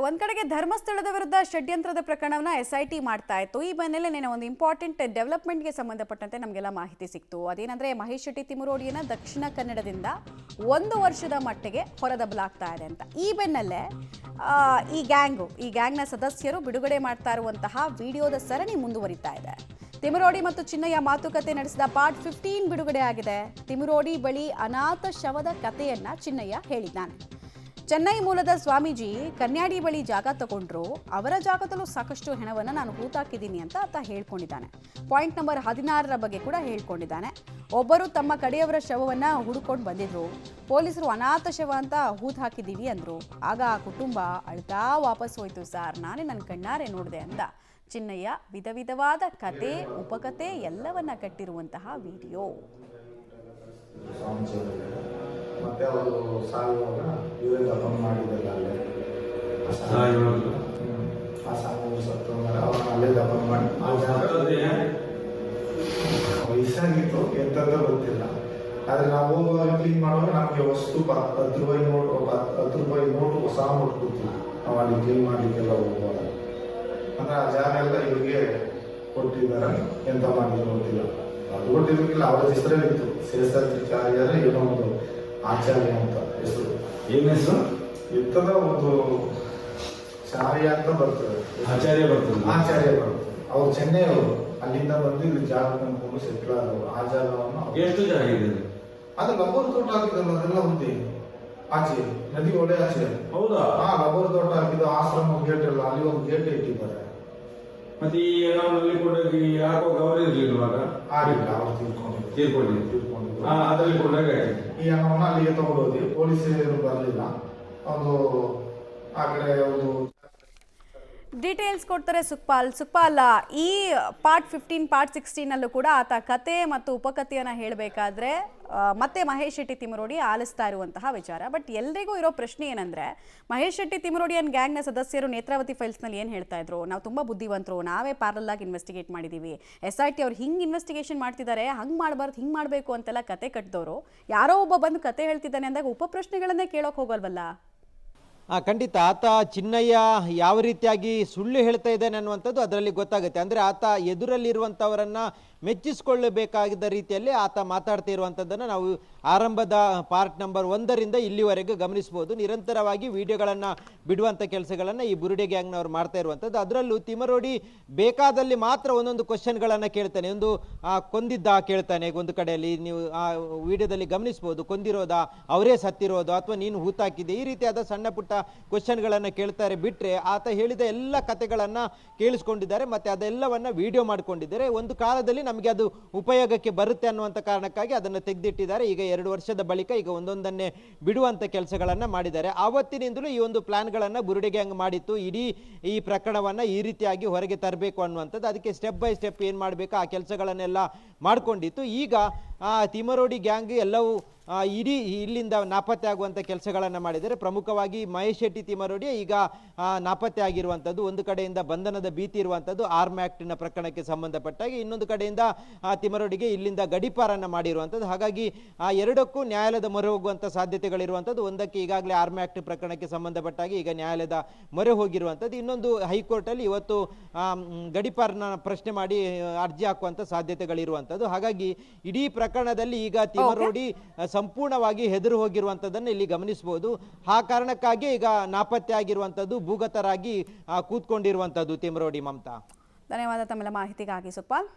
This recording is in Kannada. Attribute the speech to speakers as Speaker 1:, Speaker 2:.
Speaker 1: ಒಂದ್ ಕಡೆಗೆ ಧರ್ಮಸ್ಥಳದ ವಿರುದ್ಧ ಷಡ್ಯಂತ್ರದ ಪ್ರಕರಣವನ್ನ SIT ಮಾಡ್ತಾ ಇತ್ತು. ಈ ಬೆನ್ನಲ್ಲೇ ನೆನೆ ಒಂದು ಇಂಪಾರ್ಟೆಂಟ್ ಡೆವಲಪ್ಮೆಂಟ್ಗೆ ಸಂಬಂಧಪಟ್ಟಂತೆ ನಮಗೆಲ್ಲ ಮಾಹಿತಿ ಸಿಕ್ತು. ಅದೇನಂದ್ರೆ ಮಹೇಶ್ ಶೆಟ್ಟಿ ತಿಮುರೋಡಿಯನ್ನ ದಕ್ಷಿಣ ಕನ್ನಡದಿಂದ 1 ವರ್ಷದ ಮಟ್ಟಿಗೆ ಹೊರದಬ್ಬಲಾಗ್ತಾ ಇದೆ ಅಂತ. ಈ ಬೆನ್ನಲ್ಲೇ ಈ ಗ್ಯಾಂಗ್ನ ಸದಸ್ಯರು ಬಿಡುಗಡೆ ಮಾಡ್ತಾ ಇರುವಂತಹ ವಿಡಿಯೋದ ಸರಣಿ ಮುಂದುವರಿತಾ ಇದೆ. ತಿಮುರೋಡಿ ಮತ್ತು ಚಿನ್ನಯ್ಯ ಮಾತುಕತೆ ನಡೆಸಿದ ಪಾರ್ಟ್ 15 ಬಿಡುಗಡೆ ಆಗಿದೆ. ತಿಮುರೋಡಿ ಬಳಿ ಅನಾಥ ಶವದ ಕಥೆಯನ್ನ ಚಿನ್ನಯ್ಯ ಹೇಳಿದ್ದಾನೆ. ಚೆನ್ನೈ ಮೂಲದ ಸ್ವಾಮೀಜಿ ಕನ್ಯಾಡಿ ಬಳಿ ಜಾಗ ತಗೊಂಡ್ರು, ಅವರ ಜಾಗದಲ್ಲೂ ಸಾಕಷ್ಟು ಹೆಣವನ್ನು ನಾನು ಹೂತಾಕಿದ್ದೀನಿ ಅಂತ ಆತ ಹೇಳ್ಕೊಂಡಿದ್ದಾನೆ. ಪಾಯಿಂಟ್ ನಂಬರ್ 16ರ ಬಗ್ಗೆ ಕೂಡ ಹೇಳ್ಕೊಂಡಿದ್ದಾನೆ. ಒಬ್ಬರು ತಮ್ಮ ಕಡೆಯವರ ಶವವನ್ನ ಹುಡುಕೊಂಡು ಬಂದಿದ್ರು, ಪೊಲೀಸರು ಅನಾಥ ಶವ ಅಂತ ಹೂತ್ ಹಾಕಿದ್ದೀವಿ ಅಂದ್ರು. ಆಗ ಆ ಕುಟುಂಬ ಅಳ್ತಾ ವಾಪಸ್ ಹೋಯ್ತು ಸರ್, ನಾನೇ ನನ್ನ ಕಣ್ಣಾರೆ ನೋಡಿದೆ ಅಂತ ಚಿನ್ನಯ್ಯ ವಿಧ ವಿಧವಾದ ಕತೆ ಉಪಕತೆ ಎಲ್ಲವನ್ನ ಕಟ್ಟಿರುವಂತಹ ವಿಡಿಯೋ.
Speaker 2: ಮತ್ತೆ ಅವರು ಸಾಯುವಾಗ ಇವರೇ ದಫನ್ ಮಾಡಿದ್ದಲ್ಲ ಅಲ್ಲೇ ಆ ಸಾವು ಸತ್ತು ಅವ್ರನ್ನ ಅಲ್ಲೇ ದಫನ್ ಮಾಡಿ ವಯಸ್ಸಾಗಿತ್ತು ಎಂತಂದ್ರೆ ಗೊತ್ತಿಲ್ಲ. ಆದ್ರೆ ನಾವು ಹೋಗುವಾಗ ಕ್ಲೀನ್ ಮಾಡುವಾಗ ನಮಗೆ ವಸ್ತು 10 ರೂಪಾಯಿ ನೋಟು ಹೊಸ ನೋಟ್ ಕೊಡ್ತೀವಿ ನಾವು ಅಲ್ಲಿ ಕ್ಲೀನ್ ಮಾಡಲಿಕ್ಕೆಲ್ಲ ಹೋಗುವಾಗ. ಅಂದ್ರೆ ಆ ಜಾಗ ಎಲ್ಲ ಇವರಿಗೆ ಕೊಟ್ಟಿದ್ದಾರೆ, ಎಂತ ಮಾಡಿದ್ರು ಗೊತ್ತಿಲ್ಲ. ಅದು ಕೊಟ್ಟಿರ್ಬೇಕಿಲ್ಲ, ಅವರ ಹೆಸರಲ್ಲಿತ್ತು ಶೇಷಾಚಾರ್ಯರ ಏನೋ ಒಂದು ಆಚಾರ್ಯ ಅಂತ ಹೆಸರು.
Speaker 3: ಏನ್ ಹೆಸರು
Speaker 2: ಇರ್ತದ, ಒಂದು ಚಾರ್ಯ ಅಂತ ಬರ್ತದೆ,
Speaker 3: ಆಚಾರ್ಯ ಬರ್ತದೆ.
Speaker 2: ಅವ್ರು ಚೆನ್ನೈ ಅವರು ಅಲ್ಲಿಂದ ಬಂದು ಇಲ್ಲಿ ಜಾಗ ತಂದ್ಕೊಂಡು ಸೆಟ್ಲ್ ಆದವರು. ಆ ಜಾಗವನ್ನು
Speaker 3: ಎಷ್ಟು ಜಾಗ ಇದೆ
Speaker 2: ಅದು ರಬ್ಬರ್ ತೋಟ ಹಾಕಿದಲ್ಲ, ಅದೆಲ್ಲ ఉంది ಆಚೆ ನದಿ ಒಳ್ಳೆ ಆಚೆ.
Speaker 3: ಹೌದಾ?
Speaker 2: ರಬ್ಬರ್ ತೋಟ ಹಾಕಿದ್ದು, ಆಶ್ರಮ ಗೇಟ್ ಎಲ್ಲ, ಅಲ್ಲಿ ಒಂದು ಗೇಟ್ ಇಟ್ಟಿದ್ದಾರೆ.
Speaker 3: ಮತ್ತೆ ಈ ಏನಲ್ಲಿ ಕೊಂಡೋಗಿ ಯಾಕೋ ಗೌರವ ಇರ್ಲಿಲ್ವಾಗ
Speaker 2: ಆಗಿಲ್ಲ, ಅವ್ರು ತೀರ್ಕೊಂಡಿದ್ರು.
Speaker 3: ಅದರಲ್ಲಿ ಕೊಂಡಾಗ
Speaker 2: ಈ ಹಣವನ್ನು ಅಲ್ಲಿಗೆ ತಗೊಂಡೋಗಿ ಪೊಲೀಸರು ಬರಲಿಲ್ಲ. ಒಂದು ಆ ಕಡೆ ಒಂದು
Speaker 1: ಡೀಟೇಲ್ಸ್ ಕೊಡ್ತಾರೆ ಸುಕ್ಪಾಲ್. ಈ ಪಾರ್ಟ್ 15 ಪಾರ್ಟ್ 16 ಕೂಡ ಆತ ಕತೆ ಮತ್ತು ಉಪಕಥೆಯನ್ನ ಹೇಳಬೇಕಾದ್ರೆ ಮತ್ತೆ ಮಹೇಶ್ ಶೆಟ್ಟಿ ತಿಮುರೋಡಿ ಆಲಿಸ್ತಾ ಇರುವಂತಹ ವಿಚಾರ. ಬಟ್ ಎಲ್ರಿಗೂ ಇರೋ ಪ್ರಶ್ನೆ ಏನಂದ್ರೆ, ಮಹೇಶ್ ಶೆಟ್ಟಿ ತಿಮುರೋಡಿಯನ್ ಗ್ಯಾಂಗ್ನ ಸದಸ್ಯರು ನೇತ್ರಾವತಿ ಫೈಲ್ಸ್ನಲ್ಲಿ ಏನು ಹೇಳ್ತಾ ಇದ್ರು, ನಾವು ತುಂಬಾ ಬುದ್ಧಿವಂತರು, ನಾವೇ ಪ್ಯಾರಲ್ ಆಗಿ ಇನ್ವೆಸ್ಟಿಗೇಟ್ ಮಾಡಿದೀವಿ, SIT ಅವ್ರು ಹಿಂಗೆ ಇನ್ವೆಸ್ಟಿಗೇಷನ್ ಮಾಡ್ತಿದ್ದಾರೆ, ಹಂಗೆ ಮಾಡಬಾರ್ದು ಹಿಂಗೆ ಮಾಡಬೇಕು ಅಂತೆಲ್ಲ ಕತೆ ಕಟ್ಟಿದವರು ಯಾರೋ ಒಬ್ಬ ಬಂದು ಕತೆ ಹೇಳ್ತಿದ್ದಾನೆ ಅಂದಾಗ ಉಪ ಪ್ರಶ್ನೆಗಳನ್ನೇ ಕೇಳೋಕೆ ಹೋಗಲ್ವಲ್ಲ?
Speaker 4: ಖಂಡಿತ ಆತ ಚಿನ್ನಯ್ಯ ಯಾವ ರೀತಿಯಾಗಿ ಸುಳ್ಳು ಹೇಳ್ತಾ ಇದ್ದಾನೆ ಅನ್ನುವಂಥದ್ದು ಅದರಲ್ಲಿ ಗೊತ್ತಾಗುತ್ತೆ. ಅಂದರೆ ಆತ ಎದುರಲ್ಲಿರುವಂಥವರನ್ನು ಮೆಚ್ಚಿಸಿಕೊಳ್ಳಬೇಕಾದ ರೀತಿಯಲ್ಲಿ ಆತ ಮಾತಾಡ್ತಾ ಇರುವಂಥದ್ದನ್ನು ನಾವು ಆರಂಭದ ಪಾರ್ಟ್ ನಂಬರ್ 1ರಿಂದ ಇಲ್ಲಿವರೆಗೂ ಗಮನಿಸ್ಬೋದು. ನಿರಂತರವಾಗಿ ವಿಡಿಯೋಗಳನ್ನು ಬಿಡುವಂಥ ಕೆಲಸಗಳನ್ನು ಈ ಬುರುಡೆ ಗ್ಯಾಂಗ್ನವ್ರು ಮಾಡ್ತಾ ಇರುವಂಥದ್ದು. ಅದರಲ್ಲೂ ತಿಮರೋಡಿ ಬೇಕಾದಲ್ಲಿ ಮಾತ್ರ ಒಂದೊಂದು ಕ್ವಶನ್ಗಳನ್ನು ಕೇಳ್ತಾನೆ. ಒಂದು ಕೊಂದಿದ್ದ ಕೇಳ್ತಾನೆ, ಒಂದು ಕಡೆಯಲ್ಲಿ ನೀವು ಆ ವಿಡಿಯೋದಲ್ಲಿ ಗಮನಿಸ್ಬೋದು, ಕೊಂದಿರೋದಾ, ಅವರೇ ಸತ್ತಿರೋದು, ಅಥವಾ ನೀನು ಹೂತಾಕಿದೆ, ಈ ರೀತಿಯಾದ ಸಣ್ಣ ಪುಟ್ಟ ಕ್ವಶನ್ಗಳನ್ನು ಕೇಳ್ತಾರೆ. ಬಿಟ್ಟರೆ ಆತ ಹೇಳಿದ ಎಲ್ಲ ಕಥೆಗಳನ್ನು ಕೇಳಿಸ್ಕೊಂಡಿದ್ದಾರೆ, ಮತ್ತು ಅದೆಲ್ಲವನ್ನು ವಿಡಿಯೋ ಮಾಡಿಕೊಂಡಿದ್ದಾರೆ. ಒಂದು ಕಾಲದಲ್ಲಿ ನಮಗೆ ಅದು ಉಪಯೋಗಕ್ಕೆ ಬರುತ್ತೆ ಅನ್ನುವಂಥ ಕಾರಣಕ್ಕಾಗಿ ಅದನ್ನು ತೆಗೆದಿಟ್ಟಿದ್ದಾರೆ. ಈಗ 2 ವರ್ಷದ ಬಳಿಕ ಈಗ ಒಂದೊಂದನ್ನೇ ಬಿಡುವಂಥ ಕೆಲಸಗಳನ್ನು ಮಾಡಿದ್ದಾರೆ. ಆವತ್ತಿನಿಂದಲೂ ಈ ಒಂದು ಪ್ಲಾನ್ಗಳನ್ನು ಬುರುಡೆ ಗ್ಯಾಂಗ್ ಮಾಡಿತ್ತು, ಇಡೀ ಈ ಪ್ರಕರಣವನ್ನು ಈ ರೀತಿಯಾಗಿ ಹೊರಗೆ ತರಬೇಕು ಅನ್ನುವಂಥದ್ದು. ಅದಕ್ಕೆ ಸ್ಟೆಪ್ ಬೈ ಸ್ಟೆಪ್ ಏನು ಮಾಡಬೇಕು ಆ ಕೆಲಸಗಳನ್ನೆಲ್ಲ ಮಾಡಿಕೊಂಡಿತ್ತು. ಈಗ ತಿಮರೋಡಿ ಗ್ಯಾಂಗ್ ಎಲ್ಲವೂ ಇಡೀ ಇಲ್ಲಿಂದ ನಾಪತ್ತೆ ಆಗುವಂಥ ಕೆಲಸಗಳನ್ನು ಮಾಡಿದರೆ. ಪ್ರಮುಖವಾಗಿ ಮಹೇಶ್ ಶೆಟ್ಟಿ ತಿಮರೋಡಿ ಈಗ ನಾಪತ್ತೆ ಆಗಿರುವಂಥದ್ದು. ಒಂದು ಕಡೆಯಿಂದ ಬಂಧನದ ಭೀತಿ ಇರುವಂಥದ್ದು ಆರ್ಮ್ ಆ್ಯಕ್ಟಿನ ಪ್ರಕರಣಕ್ಕೆ ಸಂಬಂಧಪಟ್ಟಾಗಿ, ಇನ್ನೊಂದು ಕಡೆಯಿಂದ ತಿಮರೋಡಿಗೆ ಇಲ್ಲಿಂದ ಗಡೀಪಾರನ್ನು ಮಾಡಿರುವಂಥದ್ದು. ಹಾಗಾಗಿ ಆ ಎರಡಕ್ಕೂ ನ್ಯಾಯಾಲಯದ ಮೊರೆ ಹೋಗುವಂಥ ಸಾಧ್ಯತೆಗಳಿರುವಂಥದ್ದು. ಒಂದಕ್ಕೆ ಈಗಾಗಲೇ ಆರ್ಮ್ ಆ್ಯಕ್ಟ್ ಪ್ರಕರಣಕ್ಕೆ ಸಂಬಂಧಪಟ್ಟಾಗಿ ಈಗ ನ್ಯಾಯಾಲಯದ ಮೊರೆ ಹೋಗಿರುವಂಥದ್ದು. ಇನ್ನೊಂದು ಹೈಕೋರ್ಟಲ್ಲಿ ಇವತ್ತು ಗಡೀಪಾರನ ಪ್ರಶ್ನೆ ಮಾಡಿ ಅರ್ಜಿ ಹಾಕುವಂಥ ಸಾಧ್ಯತೆಗಳಿರುವಂಥದ್ದು. ಹಾಗಾಗಿ ಇಡೀ ಪ್ರಕರಣದಲ್ಲಿ ಈಗ ತಿಮರೋಡಿ ಸಂಪೂರ್ಣವಾಗಿ ಹೆದರು ಹೋಗಿರುವಂಥದ್ದನ್ನು ಇಲ್ಲಿ ಗಮನಿಸಬಹುದು. ಆ ಕಾರಣಕ್ಕಾಗಿ ಈಗ ನಾಪತ್ತೆ ಆಗಿರುವಂಥದ್ದು, ಭೂಗತರಾಗಿ ಕೂತ್ಕೊಂಡಿರುವಂಥದ್ದು ತಿಮರೋಡಿ. ಮಮತಾ,
Speaker 1: ಧನ್ಯವಾದ ತಮ್ಮೆಲ್ಲ ಮಾಹಿತಿಗಾಗಿ ಸುಕ್ಪಾಲ್.